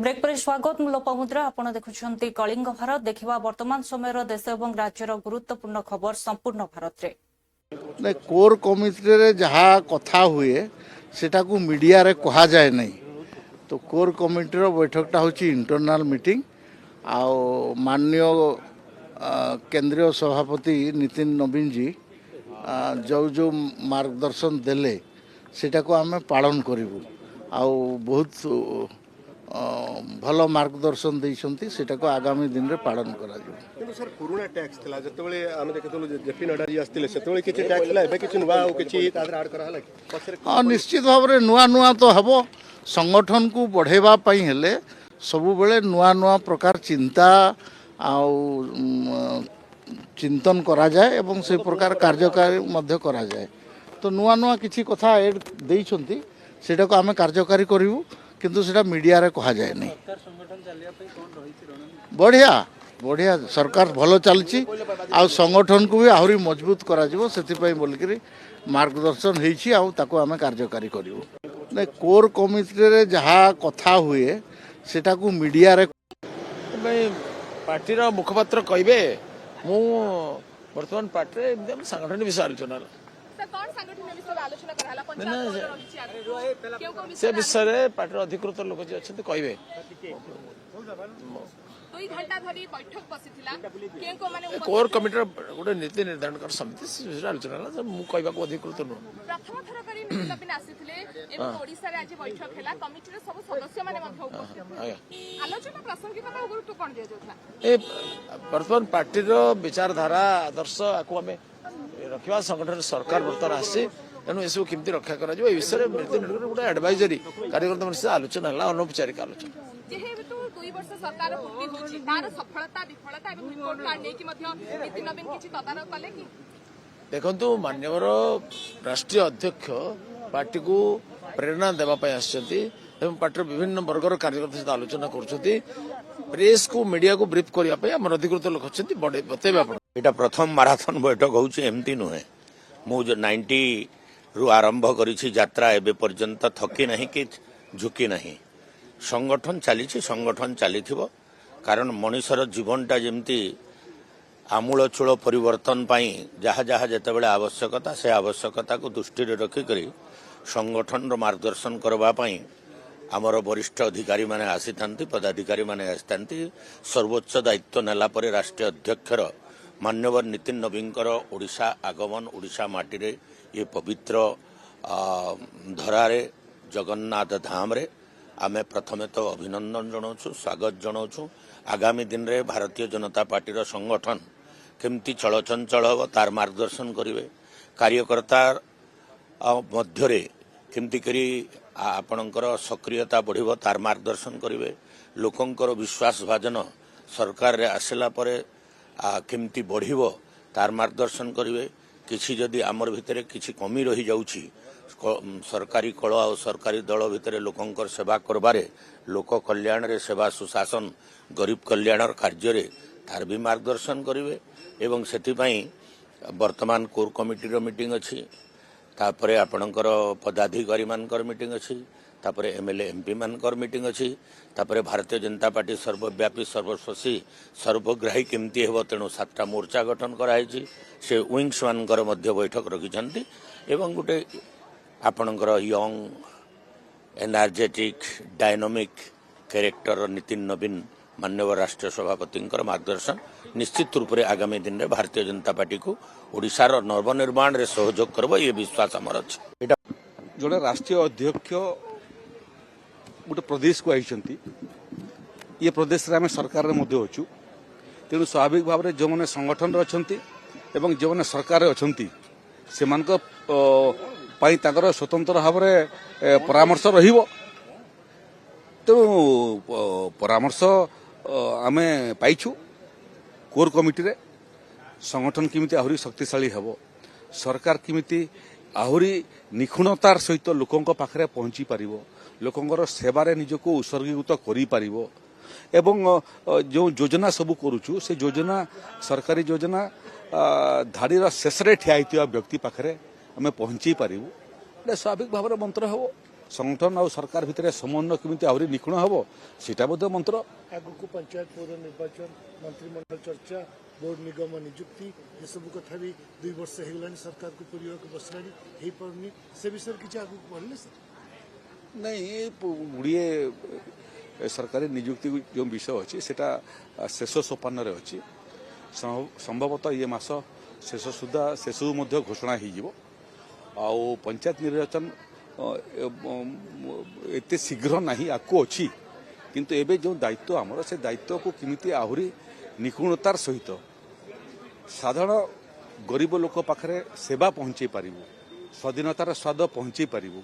Break पर स्वागत मु लोपामुद्रा आपण देखुछंती कलिंग भारत देखिबा वर्तमान समय देश और राज्यर गुरुत्वपूर्ण खबर संपूर्ण भारत रे कोर कमिटी रे जहा कथा हुए सेटा को मीडिया रे कहा जाए नहीं। तो कोर कमिटी रो बैठकटा होची इंटरनल मीटिंग आओ माननीय केंद्रीय सभापति नितिन नवीन जी जो जो मार्गदर्शन देले सेटा को आमे पालन करिवु आओ बहुत भल मार्गदर्शन देइछंती सेटा को आगामी दिन रे पालन करा जो। किंतु सर पुराना टैक्स थिला जतबेले आमे देखतलु जेपी नड्डा जी आस्तिले सेतबेले किछि टैक्स थिला एबे किछि नुवा ओ किछि तादर ऐड करा हला कि हां निश्चित भाव रे नुआ नुआ तो हबो। संगठन को बढ़ेबा पई हेले सबु बेले नुआ नुआ प्रकार चिंता आउ चिंतन करा जाए एवं से प्रकार कार्यकारी मध्य करा जाए। तो नुआ नुआ किछि कथा ऐड देइछंती सेटा को आमे कार्यकारी करिवु किंतु सेटा मीडिया रे कहा जाए नहीं। बढ़िया बढ़िया सरकार भलो चलची आ संगठन को भी आहरी मजबूत करा जिवो सेति पई बोलकरी मार्गदर्शन हेछि आ ताको आमे कार्यकारी करिवो। नै कोर कमिटी रे जहा कथा हुए सेटा को मीडिया रे पार्टी रो मुखपात्र कहबे मु वर्तमान पार्टी रे एकदम संगठन विषय आलोचना से विषय पार्टी अधिकृत लोक जी अच्छा कहबे कोर कमिटी गोटे नीति निर्धारण कर समिति आलोचना मु कहबा को अधिकृत नु वर्तमान पार्टी रो विचारधारा आदर्श आकु आमे रखा संगठन सरकार बर्तमान आसी तेणु ये सब केमती रक्षा कर विषय गोटे एडवाइजरी कार्यकर्ता मन से आलोचना है अनौपचारिक आलोचना देखु मान्यवर राष्ट्रीय अध्यक्ष पार्टी को प्रेरणा देवाई आसछंती पार्टी विभिन्न वर्गर कार्यकर्ता सहित आलोचना कर प्रेस को मीडिया को ब्रीफ करने अधिकृत लोक अच्छा बतेबा एटा प्रथम माराथन बैठक होउछि एमती नुहे मु जो 90 रु आरंभ करिछि यात्रा एबे पर्यंत थकी नहीं कि झुकी नहीं। संगठन चली संगठन चलीथिबो कारण मनुष्यर जीवनटा जेमती आमूलचूल परिवर्तन पाई जहाँ जहाँ जेतेबेले आवश्यकता से आवश्यकता को दृष्टि रे रखी करी संगठन रो मार्गदर्शन करबा पाई आमर वरिष्ठ अधिकारी माने आसीथांती पदाधिकारी माने आसीथांती सर्वोच्च दायित्व नेला परे राष्ट्रीय अध्यक्षर मान्यवर नितिन नवीनकर ओडिशा आगमन ओडिशा माटी रे ये पवित्र धरारे जगन्नाथ धाम रे आमे प्रथमे तो अभिनंदन जनाऊँ स्वागत जनाऊँ। आगामी दिन रे भारतीय जनता पार्टी रो संगठन केमती चलचंचल हम तार मार्गदर्शन करेंगे कार्यकर्ता मध्य केमती करी आपणकर सक्रियता बढ़िबो तार मार्गदर्शन करेंगे लोकंकर विश्वास भाजन सरकार रे आसला परे केमती बढ़िबो तार मार्गदर्शन करेंगे किसी जदि आमर भितर किसी कमी रही जाउछि सरकारी कल आ सरकारी दल भितर लोकंकर सेवा करबारे लोक कल्याण रे सेवा सुशासन गरीब कल्याण कार्य रे तार भी मार्गदर्शन करेंगे एवं सेथिपाई वर्तमान कोर कमिटी रो मीटिंग अछि तापरे आपणकर पदाधिकारी मानकर मीटिंग अछि तापरे एमएलए एमपी मानकर मीटिंग अछि तापरे भारतीय जनता पार्टी सर्वव्यापी सर्वस्पर्शी सर्वग्राही केमती हेबो तेणु 7टा मोर्चा गठन कराई से विंग्स मानकर मध्य बैठक रखिछंती एवं गोटे आपणकर young energetic dynamic character Nitin नवीन मान्यवर राष्ट्रीय सभापति मार्गदर्शन निश्चित रूप से आगामी दिन में भारतीय जनता पार्टी को ओडिशार नवनिर्माण रे सहयोग करबो ये विश्वास हमर अछि। जोड़े राष्ट्रीय अध्यक्ष गोटे प्रदेश को आइछंती ये प्रदेश रे आमे सरकार रे मध्य होछु तेणु स्वाभाविक भाव में जो मैंने संगठन अच्छी एवं जो मैंने सरकार अच्छी से स्वतंत्र भाव में परामर्श रहिबो तेणु परामर्श आमे पाइछु कोर कमिटी रे संगठन किमिति आहुरी शक्तिशाली हेबो सरकार किमिति आहुरी निखुणतार सहित लोकंक पाखरे पहुंची पारिबो लोकंकर सेवारे निजको उत्सर्गीकृत करि पारिबो एवं जो योजना सब करूछु से योजना सरकारी योजना धाड़ीर शेष रे ठिया होइतिबा व्यक्ति पाखरे आमे पहुंची पारिबो स्वाभाविक भाव मंत्र हेबो संगठन और सरकार भितर समन्वय केमिति आहुरी निखुण हबो सेटा बोध मंत्र आगु पंचायत पौर निर्वाचन मंत्रिमंडल चर्चा बोर्ड निगम नियुक्ति ये सब कथा भी 2 वर्ष होगलानी सरकार को पूरा बसलानी हे परनी से विषय किछ आगु बढ़ले सर नहीं गुड़िए सरकारी नियुक्ति जो विषय अच्छी सेटा शेष सोपान अच्छी संभवतः ये मास शेष सुधा सेसबू मध्य घोषणा हो पंचायत निर्वाचन एते शीघ्र नहीं आकु अच्छी किंतु एबे जो दायित्व आमर से दायित्व को किमिति आहुरी निपुणतार सहित साधारण गरीब लोक पाखरे सेवा पहुंचे पारिबु स्वाधीनतार स्वाद पहुंचे पारिबु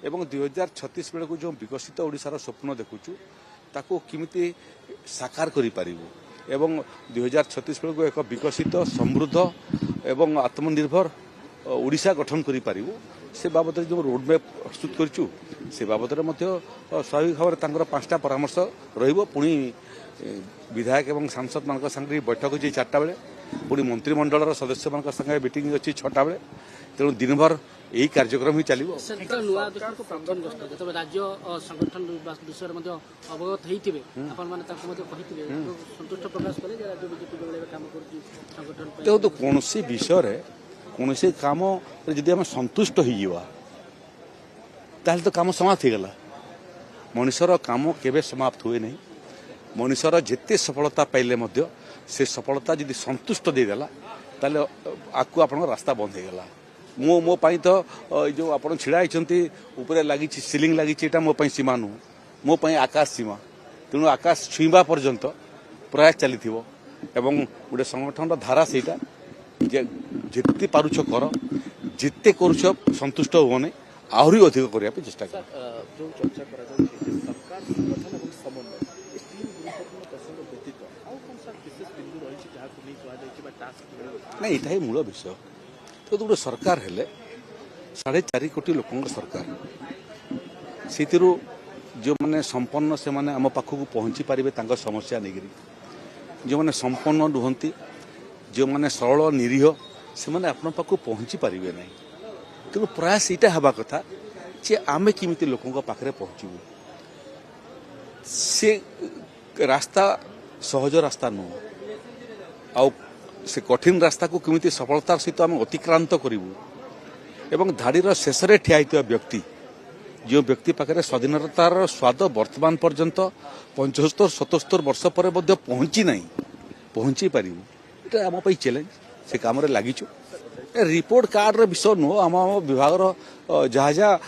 एवं 2036 बेलू जो विकसित ओडिशार स्वप्न देखुचु ताको किमिति साकार करि पारिबु एवं 2036 बेलू एक विकसित समृद्ध एवं आत्मनिर्भर ओडिशा गठन करि पारिबु से बाबद जो रोड मैप प्रस्तुत करचु से बाबद स्वाभाविक भाव में 5टा परामर्श रहिबो पुणी विधायक एवं सांसद मान संगे बैठक अच्छी 4टा बेले पुणी मंत्रिमंडल सदस्य मान संगे मीटिंग अच्छी 6टा बेले तेणु दिन भर यही कार्यक्रम ही चलो राज्य संगठन विषय अवगत संतुष्ट प्रकाश कले देखो कौन विषय कौन काम जदि आम संतुष्ट होता तो काम समाप्त हो गला मनुष्यर काम केवे समाप्त हुए नहीं मनुष्यर जिते सफलता पाइले मध्य से सफलता जदि संतुष्ट देदेला ताले आकु आपण रास्ता बंद हो गला मो पाई तो जो आपण छिड़ा होती ऊपर लगी सिलिंग लगी मो पाई सीमा नुह मो पाई आकाश सीमा तेणु आकाश छुईबा पर्यंत प्रयास चली एवं गोटे संगठन धारा सेटा जिते पारुछ कर जिते करुछ संतुष्ट होने आहरी अधिक करने चेष्टा कर जो चर्चा करा सरकार संगठन और समन्वय इस तीन गुरुत्वपूर्ण प्रसंग व्यतीत आउ कौन सा विशेष बिंदु रही जहाँ नहीं कह टास्क नहीं यहाँ मूल विषय तो गोटे सरकार हेले 4.5 कोटी लोक सरकार से जो मैंने संपन्न से माने आम पाखक पहुँची पारे समस्या नहीं जो मैंने संपन्न रुहति जो मैंने सरल निरीह से मैंने आपण पाखक पहुँची पारे ना तेणु प्रयास यहाँ हवा कथा जे आमे किमिति लोकों पाखरे पहुँचबू से रास्ता सहज रास्ता नुह आ से कठिन रास्ता को किमिति सफलतार सहित आम अतिक्रांत करूँ एवं धाड़ीर शेष ठिया होता व्यक्ति जो व्यक्ति पाखे स्वाधीनतार स्वाद वर्तमान पर्यंत 75-77 वर्ष पर पहुंची नहीं पहुंची पारू ये आम चैलेंज से काम लगिचु रिपोर्ट कार्ड विषय नुह आम विभाग जहाँ जहाँ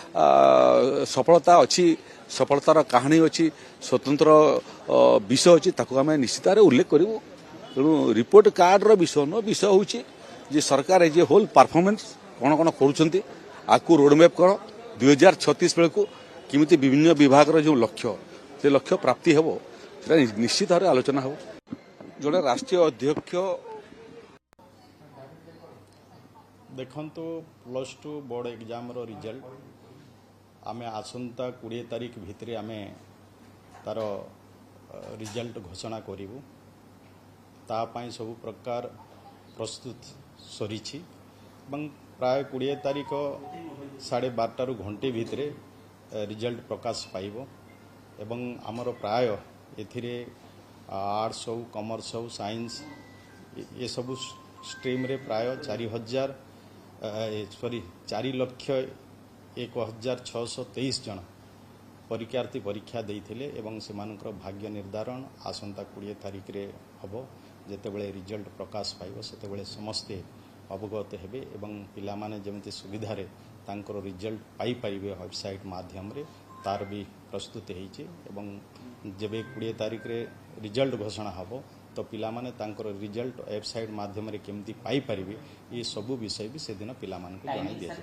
सफलता अच्छी सफलतार कहानी अच्छी स्वतंत्र विषय अच्छी ताको आम निश्चित उल्लेख करूँ तेणु रिपोर्ट कार्ड विषय नुह विषय हूँ जे सरकार जे होल परफॉर्मेंस कौन कौन करुँच आकु रोडमैप कौन 2036 बेलू किमिति विभिन्न विभाग जो लक्ष्य से लक्ष्य प्राप्ति हेबो निश्चित भाव आलोचना हो जोड़े राष्ट्रीय अध्यक्ष देखंतु +2 बोर्ड एग्जाम रो रिजल्ट आमे आसंता 20 तारीख भितरे आमे तार रिजल्ट घोषणा करिवु ता पई सब प्रकार प्रस्तुत सरीछि एवं प्राय 20 तारीख 12:30 घंटे भितरे रिजल्ट प्रकाश पाइबो एवं आमर प्राय एथिरे आर्ट्स हो कॉमर्स हो साइंस ये सब स्ट्रीम रे प्राय 4,01,623 जन परीक्षार्थी परीक्षा देइथिले एवं सेमानकर भाग्य निर्धारण आसंता 20 तारीख रे हबो जेतेबेले रिजल्ट प्रकाश पाइबो सेतेबेले समस्ते अवगत हेबे एवं पिला माने जेमति सुविधा रे तांकर रिजल्ट पाई पारिबे वेबसाइट माध्यम रे तार भी प्रस्तुत हेइचे एवं जेबे 20 तारीख रे रिजल्ट घोषणा हबो तो पिला माने तांकर रिजल्ट वेबसाइट माध्यम रे केमति पाई पारिबे ये सब विषय भी से दिन पिला मान को जणाई दिया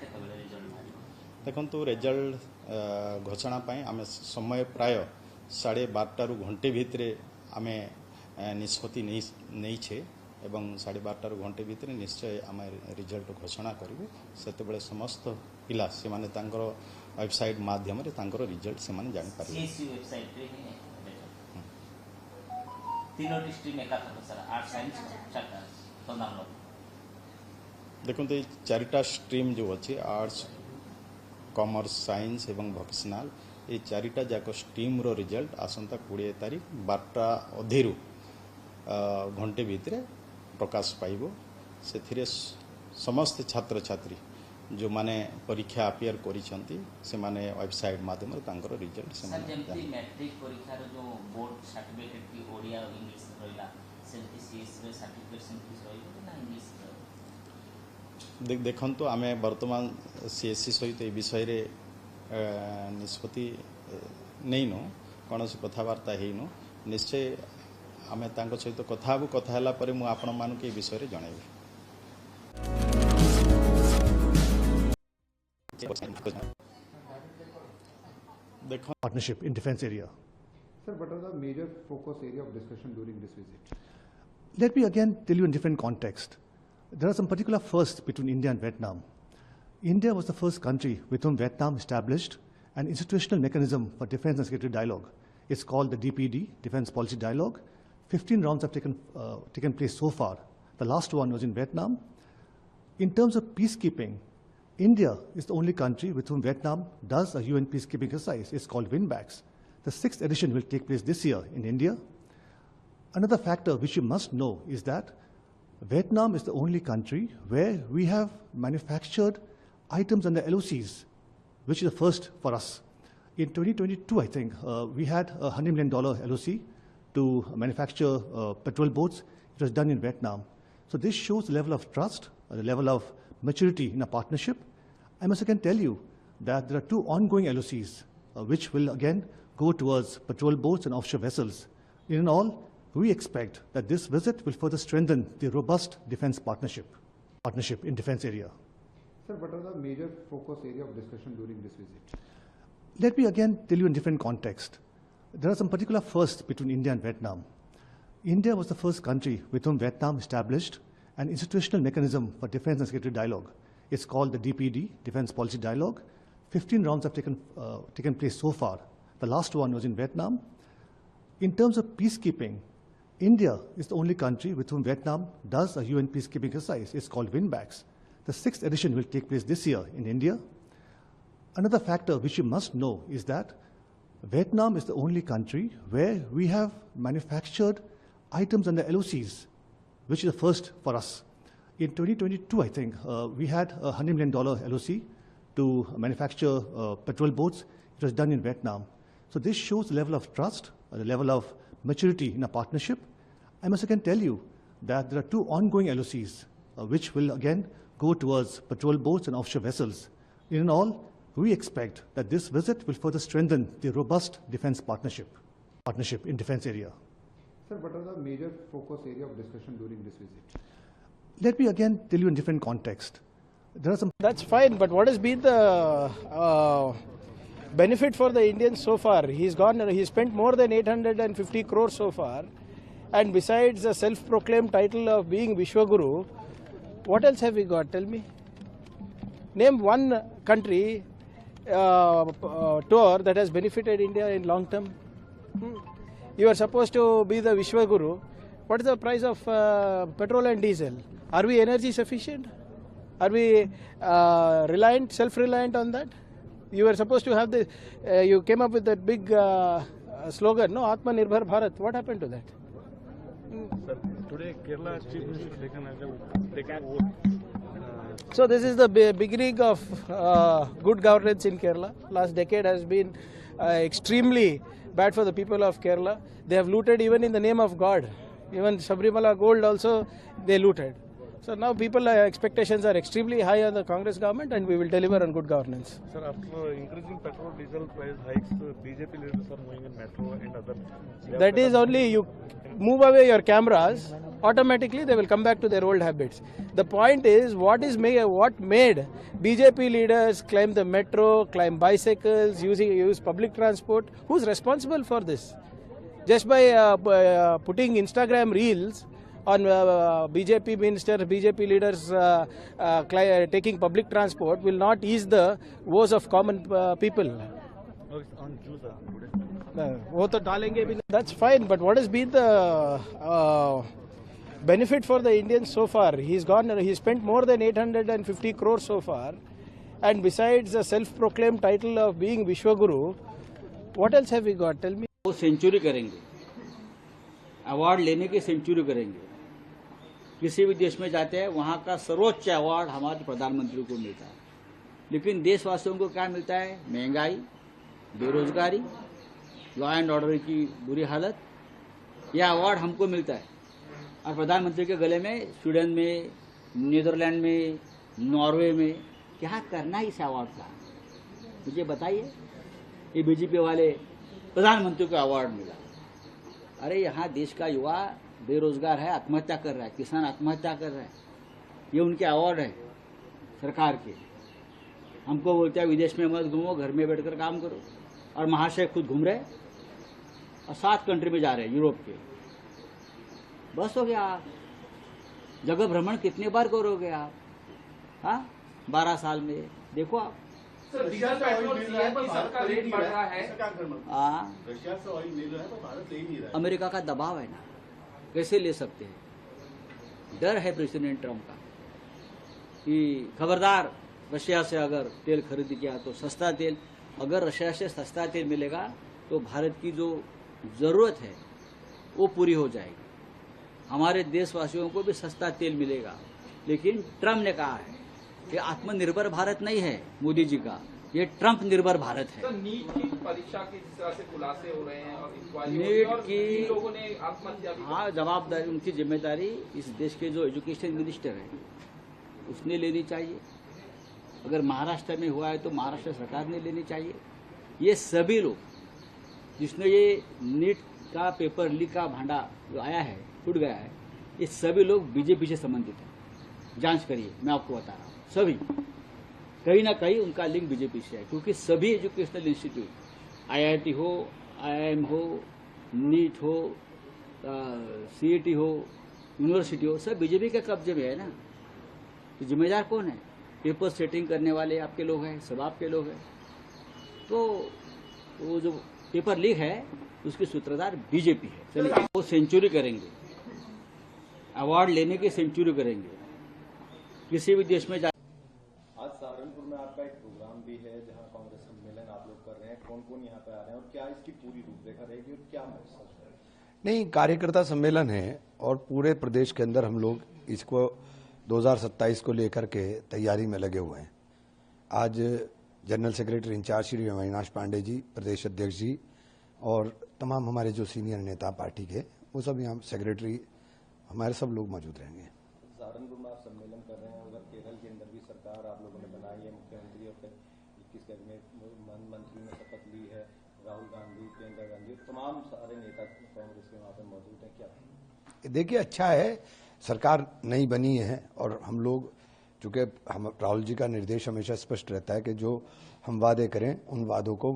देखंतु रिजल्ट घोषणा पाई आमे समय प्राय 12:30 घंटे भितरे आमे निष्पत्ति नहीं छे एवं 12:30 घंटे भितर निश्चय आम रिजल्ट घोषणा करूँ से समस्त पिला से माने तांकर वेबसाइट माध्यम रे तांकर रिजल्ट से माने जानि पारे देखो तो 4टा स्ट्रीम जो अच्छे आर्ट्स कॉमर्स साइंस एवं भोकेशनाल ये चारिटा जाक स्ट्रीम रो रिजल्ट आसंता 20 तारीख 12टा अधेरु घंटे भितर प्रकाश पाइबो से समस्त छात्र छात्री जो माने परीक्षा अपियर करिसंती से माने वेबसाइट माध्यम तांकर रिजल्ट से माने मैट्रिक परीक्षा जो बोर्ड सर्टिफिकेट की ओडिया और इंग्लिश रहिला सेमती सीएस रे सर्टिफिकेट सेमती रहिबो ना इंग्लिश देखंतु आमे वर्तमान सीएससी सहित ए विषय रे निष्पत्ति नैनो कौन कथबार्ता हेनु निश्चय आमे तांको सहित कथा होला परे मु आपण मान के विषय रे जणाइबे partnership in defense area. Sir, what are the major focus area of discussion during this visit? Let me again tell you in different context. There are some particular firsts between India and Vietnam. India was the first country with whom Vietnam established an institutional mechanism for defense and security dialogue. It's called the DPD, Defense Policy Dialogue. 15 rounds have taken place so far. The last one was in Vietnam. In terms of peacekeeping, India is the only country with whom Vietnam does a UN peacekeeping exercise. It's called WINBAX. The 6th edition will take place this year in India. Another factor which you must know is that Vietnam is the only country where we have manufactured items under LOCs, which is the first for us. In 2022, I think, we had a $100 million LOC to manufacture patrol boats. It was done in Vietnam. So this shows the level of trust, the level of maturity in a partnership. I must again tell you that there are 2 ongoing LOCs, which will again go towards patrol boats and offshore vessels. In all, we expect that this visit will further strengthen the robust defense partnership in defense area. Sir, what are the major focus area of discussion during this visit? Let me again tell you in different context. There are some particular firsts between India and Vietnam. India was the first country with whom Vietnam established an institutional mechanism for defense and security dialogue. It's called the DPD, Defense Policy Dialogue. 15 rounds have taken place so far. The last one was in Vietnam. In terms of peacekeeping, India is the only country with whom Vietnam does a UN peacekeeping exercise. It's called WINBAX. The 6th edition will take place this year in India. Another factor which you must know is that Vietnam is the only country where we have manufactured items under LOCs, which is the first for us. In 2022, I think, we had a $100 million LOC to manufacture patrol boats. It was done in Vietnam. So this shows the level of trust, the level of maturity in a partnership. I must again tell you that there are 2 ongoing LOCs, which will again go towards patrol boats and offshore vessels. In all, we expect that this visit will further strengthen the robust defense partnership in defense area. Sir, what are the major focus area of discussion during this visit? Let me again tell you in different context. There are some. That's fine, but what has been the benefit for the Indians so far? He spent more than 850 crores so far, and besides the self-proclaimed title of being Vishwaguru, what else have we got? Tell me. Name one country tour that has benefited India in long term. You are supposed to be the Vishwaguru. What is the price of petrol and diesel? Are we energy sufficient? Are we self-reliant on that? You were supposed to have you came up with that big slogan, no? Atmanirbhar Bharat. What happened to that? Sir, today Kerala Chief Minister taken oath. So this is the beginning of good governance in Kerala. Last decade has been extremely bad for the people of Kerala. They have looted even in the name of God. Even Sabrimala gold also they looted. So now people expectations are extremely high on the Congress government, and we will deliver on good governance. Sir, after increasing petrol diesel price hikes, BJP leaders are moving in metro and other. That is only you move away your cameras, automatically they will come back to their old habits. The point is what made BJP leaders climb the metro, climb bicycles, use public transport? Who's responsible for this? Just by putting Instagram reels on BJP minister, BJP leaders taking public transport will not ease the woes of common people. That's fine, but what has been the benefit for the Indians so far? He spent more than 850 crores so far, And besides the self-proclaimed title of being Vishwaguru, what else have we got? Tell me. वो century करेंगे, award लेने की century करेंगे। किसी भी देश में जाते हैं वहाँ का सर्वोच्च अवार्ड हमारे प्रधानमंत्री को मिलता है, लेकिन देशवासियों को क्या मिलता है? महंगाई, बेरोजगारी, लॉ एंड ऑर्डर की बुरी हालत। यह अवार्ड हमको मिलता है और प्रधानमंत्री के गले में स्वीडन में, नीदरलैंड में, नॉर्वे में क्या करना है इस अवार्ड का? मुझे बताइए। ये बीजेपी वाले प्रधानमंत्री को अवार्ड मिला। अरे यहाँ देश का युवा बेरोजगार है, आत्महत्या कर रहा है, किसान आत्महत्या कर रहा है, ये उनके अवार्ड है सरकार के। हमको बोलते हैं विदेश में मत घूमो, घर में बैठकर काम करो, और महाशय खुद घूम रहे और 7 कंट्री में जा रहे हैं यूरोप के। बस हो गया। आप जगह भ्रमण कितने बार करोगे आप? हाँ, 12 साल में देखो आप। रशिया से ऑयल मिल रहा है पर भारत ले नहीं रहा है। रशिया से ऑयल मिल रहा है पर भारत ले नहीं रहा है। अमेरिका का दबाव है ना, कैसे ले सकते हैं? डर है प्रेसिडेंट ट्रम्प का कि खबरदार, रशिया से अगर तेल खरीद किया तो सस्ता तेल, अगर रशिया से सस्ता तेल मिलेगा तो भारत की जो जरूरत है वो पूरी हो जाएगी, हमारे देशवासियों को भी सस्ता तेल मिलेगा। लेकिन ट्रम्प ने कहा है कि आत्मनिर्भर भारत नहीं है मोदी जी का, ये ट्रम्प निर्भर भारत है। सर, नीट की परीक्षा की जिस तरह से खुलासे हो रहे हैं और नीट की लोगों ने आत्महत्या भी, हाँ, जवाबदारी, उनकी जिम्मेदारी इस देश के जो एजुकेशन मिनिस्टर है उसने लेनी चाहिए। अगर महाराष्ट्र में हुआ है तो महाराष्ट्र सरकार ने लेनी चाहिए। ये सभी लोग, जिसने ये नीट का पेपर लीक का भांडा जो आया है, फूट गया है, ये सभी लोग बीजेपी से संबंधित है। जांच करिए, मैं आपको बता रहा हूँ, सभी कहीं ना कहीं उनका लिंक बीजेपी से है, क्योंकि सभी एजुकेशनल इंस्टीट्यूट, IIT हो, IIM हो, नीट हो, CET हो, यूनिवर्सिटी हो, सब बीजेपी के कब्जे में है ना। तो जिम्मेदार कौन है? पेपर सेटिंग करने वाले आपके लोग हैं, सब आपके लोग हैं। तो वो जो पेपर लीक है उसके सूत्रधार बीजेपी है। चलिए, वो सेंचुरी करेंगे, अवार्ड लेने की सेंचुरी करेंगे। किसी भी देश में आज सहारनपुर में आपका एक प्रोग्राम भी है जहां कांग्रेस सम्मेलन आप लोग कर रहे हैं, कौन कौन यहाँ पे आ रहे हैं और क्या इसकी पूरी रूपरेखा रहेगी और क्या मैसेज है? नहीं, कार्यकर्ता सम्मेलन है और पूरे प्रदेश के अंदर हम लोग इसको 2027 को लेकर के तैयारी में लगे हुए हैं। आज general secretary incharge Shri Avinash Pande ji, प्रदेश अध्यक्ष जी और तमाम हमारे जो सीनियर नेता पार्टी के, वो सब यहाँ सेक्रेटरी हमारे सब लोग मौजूद रहेंगे। सहारनपुर में आप सम्मेलन कर रहे हैं, उधर केरल के अंदर भी सरकार आप लोगों ने बनाई है, मुख्यमंत्री और 21 कैबिनेट मंत्री ने शपथ ली है, राहुल गांधी, प्रियंका गांधी, तमाम सारे नेता कांग्रेस के वहाँ पे मौजूद हैं। क्या देखिए, अच्छा है, सरकार नई बनी है और हम लोग, चूंकि हम राहुल जी का निर्देश हमेशा स्पष्ट रहता है कि जो हम वादे करें उन वादों को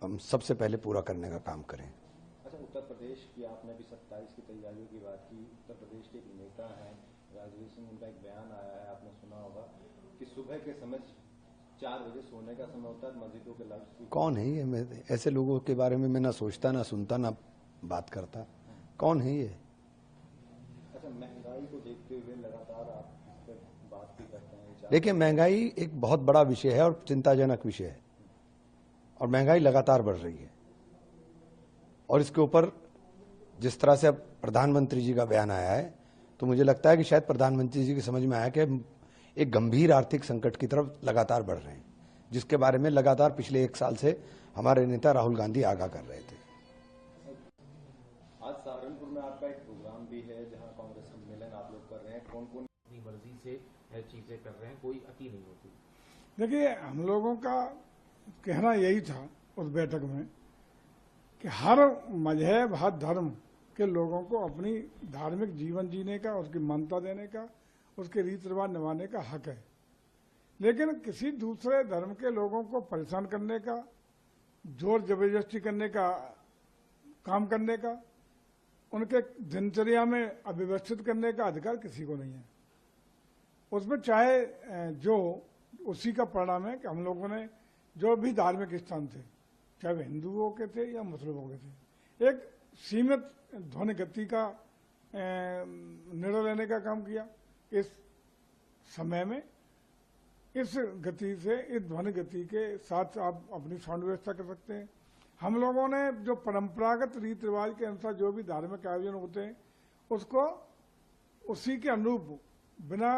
हम सबसे पहले पूरा करने का काम करें। अच्छा, उत्तर प्रदेश की आपने भी 27 की तैयारियों की बात की। उत्तर प्रदेश के एक नेता हैं राजवीर सिंह, उनका एक बयान आया है, आपने सुना होगा कि सुबह के समय 4 बजे सोने का समय होता है, मस्जिदों के लाउड। कौन है ये? मैं ऐसे लोगों के बारे में मैं ना सोचता, ना सुनता, ना बात करता। कौन है ये? अच्छा, महंगाई को देखते हुए लगातार आप इस पर बात भी करते हैं। देखिए, महंगाई एक बहुत बड़ा विषय है और चिंताजनक विषय है, और महंगाई लगातार बढ़ रही है। और इसके ऊपर जिस तरह से अब प्रधानमंत्री जी का बयान आया है, तो मुझे लगता है कि शायद प्रधानमंत्री जी की समझ में आया कि एक गंभीर आर्थिक संकट की तरफ लगातार बढ़ रहे हैं, जिसके बारे में लगातार पिछले 1 साल से हमारे नेता राहुल गांधी आगाह कर रहे थे। आज सहारनपुर में आपका एक प्रोग्राम भी है जहां कांग्रेस सम्मेलन आप लोग कर रहे हैं, कौन कौन अपनी मर्जी से चीजें कर रहे हैं, कोई अति नहीं होती। देखिए, हम लोगों का कहना यही था उस बैठक में कि हर मजहब, हर धर्म के लोगों को अपनी धार्मिक जीवन जीने का, उसकी मान्यता देने का, उसके रीति रिवाज निभाने का हक है। लेकिन किसी दूसरे धर्म के लोगों को परेशान करने का, जोर जबरदस्ती करने का, काम करने का, उनके दिनचर्या में अव्यवस्थित करने का अधिकार किसी को नहीं है। उसमें चाहे जो उसी का परिणाम है कि हम लोगों ने जो भी धार्मिक स्थान थे, चाहे वे हिंदुओं के थे या मुस्लिमों के थे, एक सीमित ध्वनि गति का निर्णय लेने का काम किया। इस समय में इस गति से, इस ध्वनि गति के साथ आप अपनी साउंड व्यवस्था कर सकते हैं। हम लोगों ने जो परंपरागत रीति रिवाज के अनुसार जो भी धार्मिक आयोजन होते हैं उसको उसी के अनुरूप बिना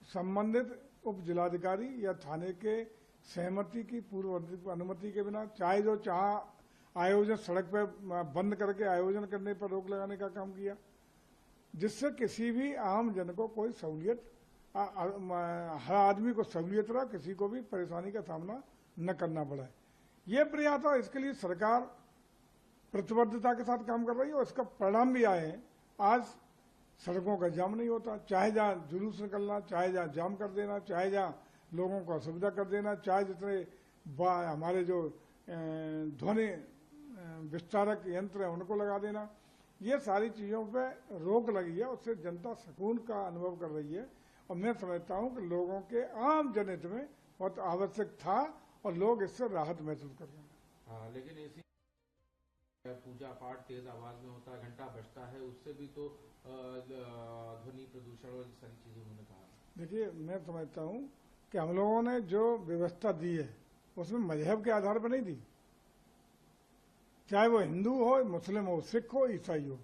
संबंधित उप जिलाधिकारी या थाने के सहमति की पूर्व अनुमति के बिना, चाहे जो आयोजन सड़क पर बंद करके आयोजन करने पर रोक लगाने का काम किया, जिससे किसी भी आम जन को कोई सहूलियत, हर आदमी को सहूलियत रहा, किसी को भी परेशानी का सामना न करना पड़ा। ये प्रयास था, इसके लिए सरकार प्रतिबद्धता के साथ काम कर रही है और इसका परिणाम भी आए हैं। आज सड़कों का जाम नहीं होता, चाहे जहाँ जुलूस निकलना, चाहे जहाँ जाम कर देना, चाहे जहाँ लोगों को असुविधा कर देना, चाहे जितने हमारे जो ध्वनि विस्तारक यंत्र है उनको लगा देना, ये सारी चीज़ों पे रोक लगी है। उससे जनता सुकून का अनुभव कर रही है और मैं समझता हूँ कि लोगों के आम जनहित में बहुत आवश्यक था और लोग इससे राहत महसूस कर रहे हैं। हाँ, लेकिन ऐसी पूजा पाठ तेज आवाज में होता है, घंटा बजता है, उससे भी तो ध्वनि प्रदूषण और सारी चीजें उन्होंने कहा। देखिए, मैं समझता हूँ कि हम लोगों ने जो व्यवस्था दी है उसमें मजहब के आधार पर नहीं दी। चाहे वो हिंदू हो, मुस्लिम हो, सिख हो, ईसाई हो,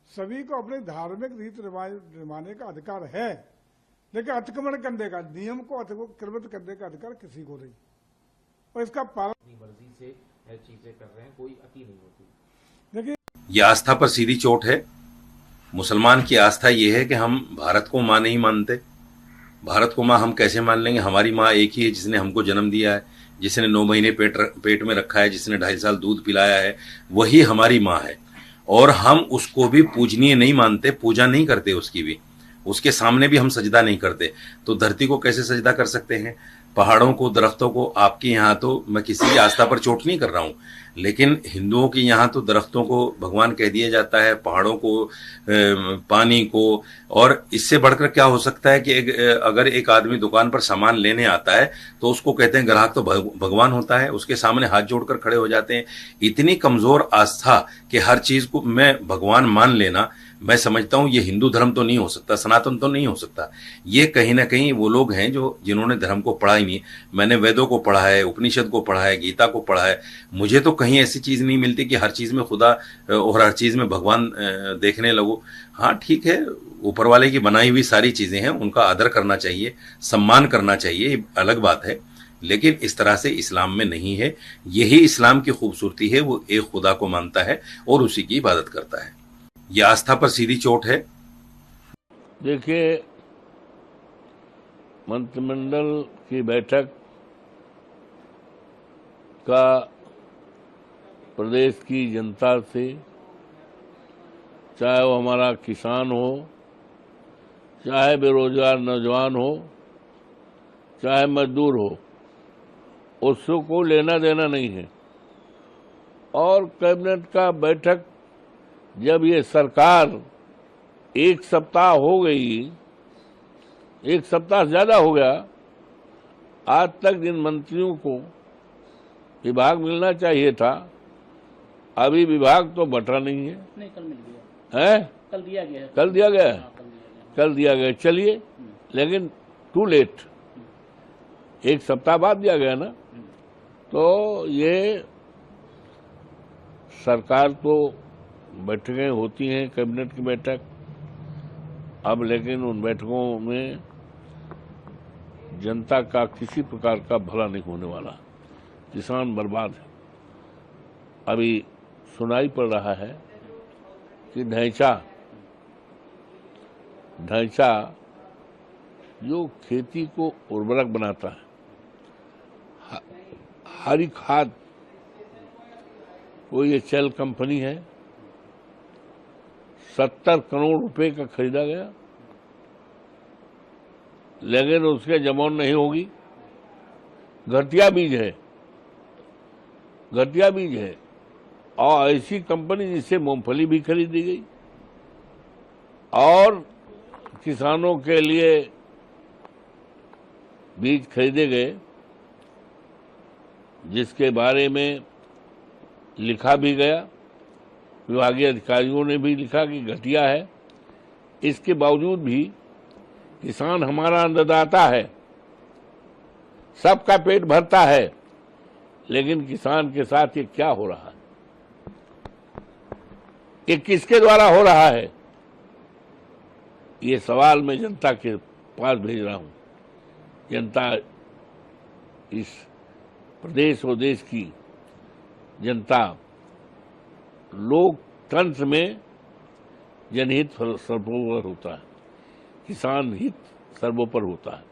सभी को अपने धार्मिक रीति रिवाज निभाने का अधिकार है, लेकिन अतिक्रमण करने का, नियम को अतिक्रमित करने का अधिकार किसी को नहीं। और इसका पालन अपनी मर्जी से चीजें कर रहे हैं, कोई अति नहीं होती। देखिए, ये आस्था पर सीधी चोट है। मुसलमान की आस्था ये है कि हम भारत को माँ नहीं मानते। भारत को माँ हम कैसे मान लेंगे? हमारी माँ एक ही है जिसने हमको जन्म दिया है, जिसने 9 महीने पेट में रखा है, जिसने 2.5 साल दूध पिलाया है, वही हमारी माँ है। और हम उसको भी पूजनीय नहीं मानते, पूजा नहीं करते उसकी भी, उसके सामने भी हम सजदा नहीं करते। तो धरती को कैसे सजदा कर सकते हैं? पहाड़ों को, दरख्तों को? आपके यहाँ तो, मैं किसी की आस्था पर चोट नहीं कर रहा हूँ, लेकिन हिंदुओं के यहाँ तो दरख्तों को भगवान कह दिया जाता है, पहाड़ों को, पानी को। और इससे बढ़कर क्या हो सकता है कि अगर एक आदमी दुकान पर सामान लेने आता है तो उसको कहते हैं ग्राहक तो भगवान होता है, उसके सामने हाथ जोड़कर खड़े हो जाते हैं। इतनी कमजोर आस्था कि हर चीज को मैं भगवान मान लेना, मैं समझता हूं ये हिंदू धर्म तो नहीं हो सकता, सनातन तो नहीं हो सकता। ये कहीं ना कहीं वो लोग हैं जिन्होंने धर्म को पढ़ा ही नहीं। मैंने वेदों को पढ़ा है, उपनिषद को पढ़ा है, गीता को पढ़ा है, मुझे तो कहीं ऐसी चीज नहीं मिलती कि हर चीज में खुदा और हर चीज में भगवान देखने लगो। हाँ ठीक है, ऊपर वाले की बनाई हुई सारी चीजें हैं, उनका आदर करना चाहिए, सम्मान करना चाहिए, ये अलग बात है, लेकिन इस तरह से इस्लाम में नहीं है। यही इस्लाम की खूबसूरती है, वो एक खुदा को मानता है और उसी की इबादत करता है। ये आस्था पर सीधी चोट है। देखिए, मंत्रिमंडल की बैठक का प्रदेश की जनता से, चाहे वो हमारा किसान हो, चाहे बेरोजगार नौजवान हो, चाहे मजदूर हो, उसको को लेना देना नहीं है। और कैबिनेट का बैठक जब ये सरकार 1 सप्ताह हो गई, 1 सप्ताह ज्यादा हो गया, आज तक जिन मंत्रियों को विभाग मिलना चाहिए था, अभी विभाग तो बटा नहीं है। नहीं, कल मिल गया है, कल दिया गया है। कल दिया गया है, हाँ, कल दिया गया। चलिए, लेकिन टू लेट, 1 सप्ताह बाद दिया गया ना। तो ये सरकार तो बैठकें होती हैं, कैबिनेट की बैठक, अब लेकिन उन बैठकों में जनता का किसी प्रकार का भला नहीं होने वाला, किसान बर्बाद है। अभी सुनाई पड़ रहा है कि ढांचा जो खेती को उर्वरक बनाता है, हरी खाद, कोई ये चल कंपनी है, 70 करोड़ रुपए का खरीदा गया, लेकिन उसके जमान नहीं होगी। घटिया बीज है। और ऐसी कंपनी जिससे मूंगफली भी खरीदी गई और किसानों के लिए बीज खरीदे गए, जिसके बारे में लिखा भी गया, विभागीय अधिकारियों ने भी लिखा कि घटिया है। इसके बावजूद भी किसान हमारा अन्नदाता है, सबका पेट भरता है, लेकिन किसान के साथ ये क्या हो रहा है, ये किसके द्वारा हो रहा है, ये सवाल मैं जनता के पास भेज रहा हूं। जनता, इस प्रदेश और देश की जनता लोकतंत्र में जनहित सर्वोपरि होता है, किसान हित सर्वोपरि होता है,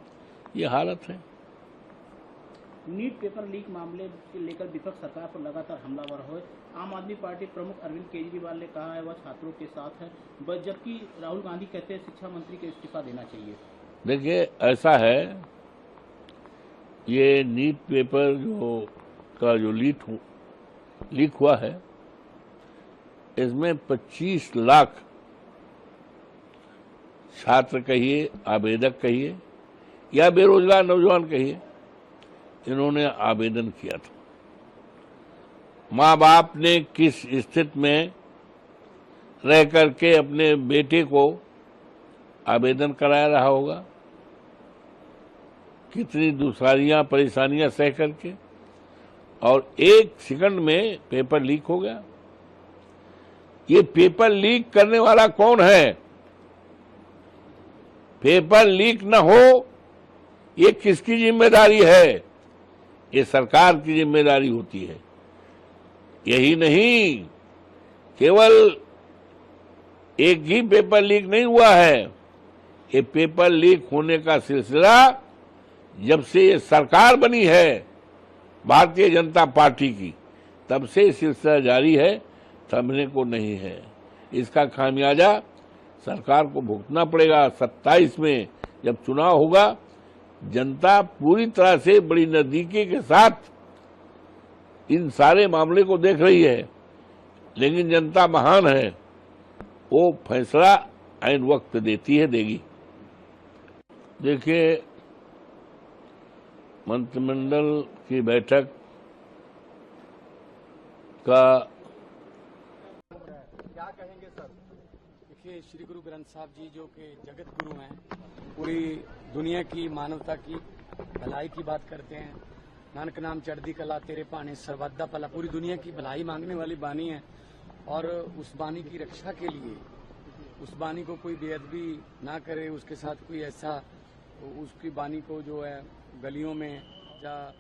ये हालत है। नीट पेपर लीक मामले के लेकर विपक्ष सरकार पर लगातार हमलावर हो। आम आदमी पार्टी प्रमुख अरविंद केजरीवाल ने कहा है वह छात्रों के साथ है, जबकि राहुल गांधी कहते हैं शिक्षा मंत्री को इस्तीफा देना चाहिए। देखिए, ऐसा है, ये नीट पेपर जो लीक हुआ है, इसमें 25 लाख छात्र कहिए, आवेदक कहिए या बेरोजगार नौजवान कहिए, इन्होंने आवेदन किया था। माँ बाप ने किस स्थिति में रह करके अपने बेटे को आवेदन कराया रहा होगा, कितनी दुश्वारियां परेशानियां सह करके, और 1 सेकंड में पेपर लीक हो गया। ये पेपर लीक करने वाला कौन है? पेपर लीक न हो, ये किसकी जिम्मेदारी है? ये सरकार की जिम्मेदारी होती है। यही नहीं, केवल एक ही पेपर लीक नहीं हुआ है, ये पेपर लीक होने का सिलसिला जब से ये सरकार बनी है भारतीय जनता पार्टी की, तब से सिलसिला जारी है, थमने को नहीं है। इसका खामियाजा सरकार को भुगतना पड़ेगा। 27 में जब चुनाव होगा, जनता पूरी तरह से बड़ी नजदीकी के साथ इन सारे मामले को देख रही है, लेकिन जनता महान है, वो फैसला ऐन वक्त देती है, देगी। देखिए, मंत्रिमंडल की बैठक का क्या कहेंगे सर? देखिए, श्री गुरु ग्रंथ साहब जी जो कि जगत गुरु हैं, पूरी दुनिया की मानवता की भलाई की बात करते हैं। नानक नाम चढ़दी कला तेरे पाने सर्वदा पला, पूरी दुनिया की भलाई मांगने वाली बानी है, और उस बानी की रक्षा के लिए उस बानी को कोई बेअदबी ना करे, उसके साथ कोई ऐसा उसकी बानी को जो है गलियों में या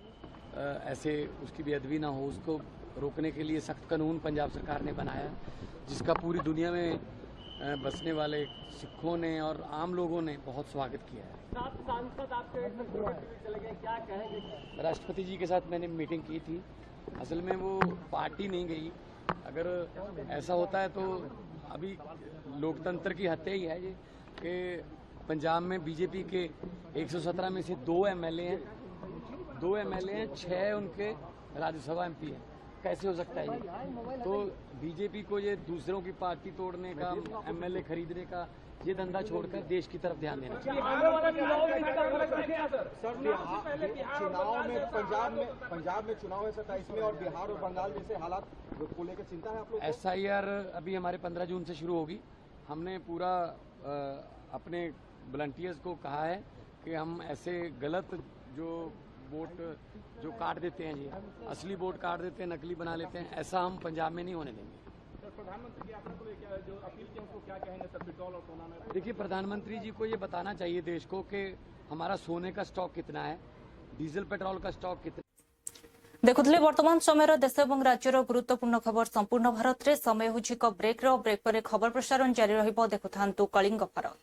ऐसे उसकी बेअदबी ना हो, उसको रोकने के लिए सख्त कानून पंजाब सरकार ने बनाया, जिसका पूरी दुनिया में बसने वाले सिखों ने और आम लोगों ने बहुत स्वागत किया है। सांसद आपके चले गए, क्या कहेंगे? राष्ट्रपति जी के साथ मैंने मीटिंग की थी, असल में वो पार्टी नहीं गई। अगर ऐसा होता है तो अभी लोकतंत्र की हत्या ही है ये कि पंजाब में बीजेपी के 117 में से 2 एमएलए हैं, 6 उनके राज्यसभा एमपी हैं। कैसे हो सकता है ये? तो बीजेपी को ये दूसरों की पार्टी तोड़ने का, एमएलए खरीदने का ये धंधा छोड़कर देश की तरफ ध्यान देना चाहिए। चुनाव में पंजाब में चुनाव है 27 में, और बिहार और बंगाल जैसे हालात को लेकर चिंता है आप लोग? SIR अभी हमारे 15 जून से शुरू होगी। हमने पूरा अपने वॉलंटियर्स को कहा है कि हम ऐसे गलत जो वोट जो काट देते हैं, जी असली वोट काट देते हैं, नकली बना लेते हैं, ऐसा हम पंजाब में नहीं होने देंगे। प्रधानमंत्री की यात्रा को लेकर जो अपील की उसको क्या कहेंगे सर? पेट्रोल और सोना में देखिए, प्रधानमंत्री जी को ये बताना चाहिए देश को कि हमारा सोने का स्टॉक कितना है, डीजल पेट्रोल का स्टॉक कितना। देखुले वर्तमान समय देश और राज्यर गुरुत्वपूर्ण खबर संपूर्ण भारत में। समय हो ब्रेक पर खबर प्रसारण जारी रहिबो। देखुथांतु कलिंग भारत।